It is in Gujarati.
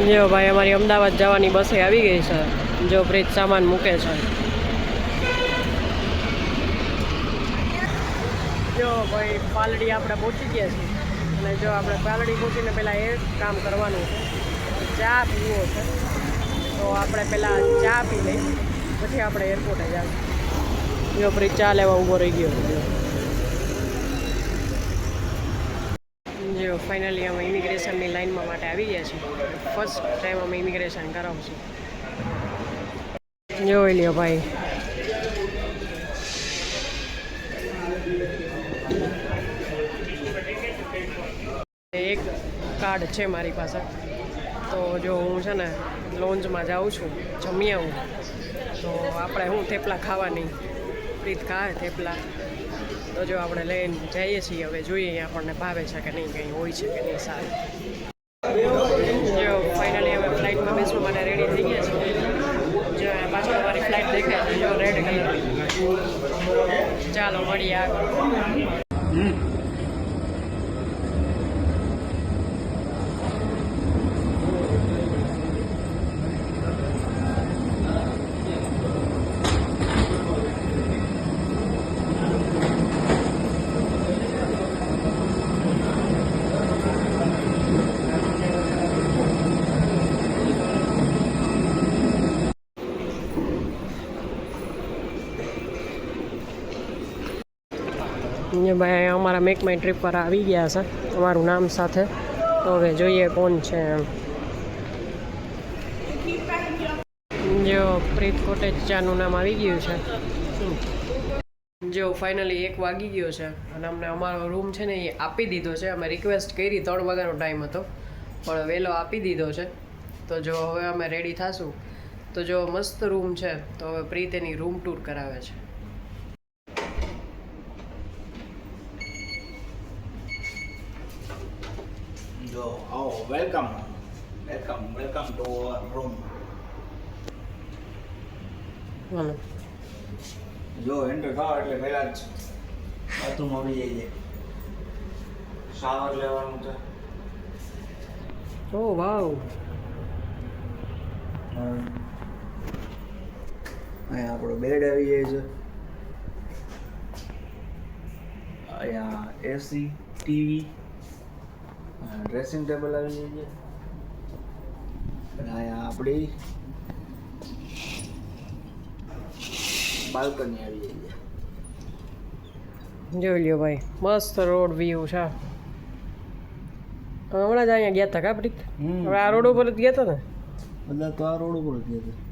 જો ભાઈ અમારી અમદાવાદ જવાની બસે આવી ગઈ છે. જો પ્રીત સામાન મૂકે છે. જો ભાઈ પાલડી આપણે પહોંચી ગયા છીએ અને જો આપણે પાલડી પહોંચીને પહેલાં એ કામ કરવાનું છે, ચા પીવો છે. તો આપણે પહેલાં ચા પી લઈ પછી આપણે એરપોર્ટે જઈએ. જો પ્રીત ચા લેવા ઊભો રહી ગયો. જો ફાઇનલી અમે ઇમિગ્રેશનની લાઇનમાં માટે આવી ગયા છીએ. ફર્સ્ટ ટાઈમ અમે ઇમિગ્રેશન કરાવશું. જોઈ લ્યો ભાઈ. એક કાર્ડ છે મારી પાસે. તો જો હું છે ને લોન્જમાં જાઉં છું, જમી આવું તો આપણે હું થેપલા ખાવાની. પ્રીત ખાય થેપલા તો જો આપણે લઈને જઈએ છીએ. હવે જોઈએ આપણને ભાવે છે કે નહીં, કંઈ હોય છે કે નહીં સારું. જો ફાઇનલી અમે ફ્લાઇટમાં બેસવા માટે રેડી થઈ ગયા છીએ. જો પાછળ અમારી ફ્લાઇટ દેખાય છે, જો રેડ કલરની. ચાલો મળીએ આગળ. ભાઈ અમારા મેક માય ટ્રીપ પર આવી ગયા છે અમારું નામ સાથે. તો હવે જોઈએ કોણ છે એમ. જો પ્રીત કોટેજ ચાનું નામ આવી ગયું છે. જો ફાઇનલી 1 વાગી ગયો છે અને અમને અમારો રૂમ છે ને એ આપી દીધો છે. અમે રિક્વેસ્ટ કરી 3 વાગ્યાનો ટાઈમ હતો પણ વહેલો આપી દીધો છે. તો જો હવે અમે રેડી થશું. તો જો મસ્ત રૂમ છે. તો હવે પ્રીત એની રૂમ ટૂર કરાવે છે. Oh, welcome to our room. જો એન્ટર થાવ એટલે પહેલા જ બાથરૂમ આવી જાય છે. શાવર લેવાનું છે. ઓ વાવ. અહીંયા આપણો બેડ આવી જાય છે. અહીંયા એસી, ટીવી, ડ્રેસિંગ ટેબલ આવી જાય છે. અને અહીંયા આપણી બાલ્કની આવી જાય છે. જોઈ લ્યો ભાઈ મસ્ત રોડ વ્યૂ છે. હમણાં જ અહીંયા ગયા હતા કા પ્રીત? હવે આ રોડ ઉપર જ ગયા હતા ને બધા તો આ રોડ ઉપર જ ગયા હતા.